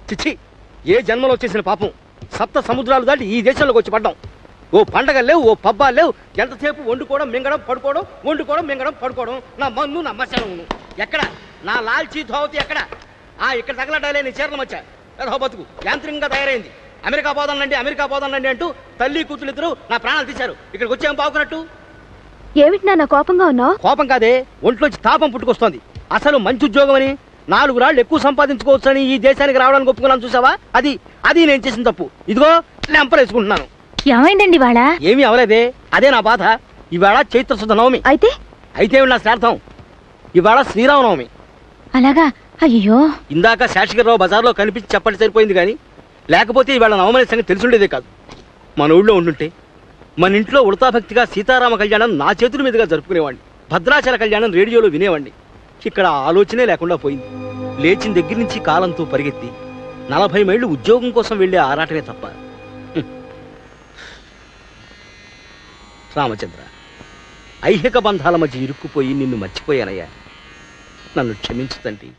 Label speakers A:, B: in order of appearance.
A: చిచ్చి, ఏ జన్మలో చేసిన పాపం. సప్త సముద్రాలు దాటి ఈ దేశంలోకి వచ్చి పడ్డాం. ఓ పండగ లేవు, ఓ పబ్బాలు లేవు. ఎంతసేపు వండుకోవడం మింగడం పడుకోవడం, వండుకోవడం మింగడం పడుకోవడం. నా మందు నా మశాలను ఎక్కడ? నా లాల్చీ ధోవతి ఎక్కడ? ఇక్కడ తగలటాలే నీ చీరల మచ్చ ఏదో బతుకు యాంత్రికంగా తయారైంది. అమెరికా పోదానండి, అమెరికా పోదానండి అంటూ తల్లి కూతురు ఇద్దరు నా ప్రాణాలు తీశారు. ఇక్కడికి వచ్చేం బాగున్నట్టు.
B: ఏమిటి నాన్న కోపంగా ఉన్నావు?
A: కోపం కాదే, ఒంట్లోంచి తాపం పుట్టుకొస్తోంది. అసలు మంచి ఉద్యోగం అని 4 రాళ్ళు ఎక్కువ సంపాదించుకోవచ్చని ఈ దేశానికి రావడానికి ఒప్పుకున్నాను చూసావా? అది నేను చేసిన తప్పు. ఇదిగో లెంపలేసుకుంటున్నాను.
B: ఏమైందండి ఇవాళ?
A: ఏమీ అవలేదే, అదే నా బాధ. ఇవాళ చైత్ర శుద్ధ నవమి. అయితే నా శ్రార్థం. ఇవాళ శ్రీరామనవమి.
B: అలాగా? అయ్యో,
A: ఇందాక శేషగిరిరావు బజార్లో కనిపించి చెప్పండి సరిపోయింది. కానీ లేకపోతే ఇవాళ నవమి సంగతి తెలిసిండేదే కాదు. మన ఊళ్ళో ఉండుంటే మన ఇంట్లో ఉడతాభక్తిగా సీతారామ కళ్యాణం నా చేతుల మీదుగా జరుపుకునేవాడిని. భద్రాచల కళ్యాణం రేడియోలో వినేవాడిని. ఇక్కడ ఆలోచనే లేకుండా పోయింది. లేచిన దగ్గర నుంచి కాలంతో పరిగెత్తి 40 మైళ్ళు ఉద్యోగం కోసం వెళ్లే ఆరాటమే తప్ప. రామచంద్ర, ఐహిక బంధాల మధ్య ఇరుక్కుపోయి నిన్ను మర్చిపోయానయ్యా. నన్ను క్షమించు తండ్రి.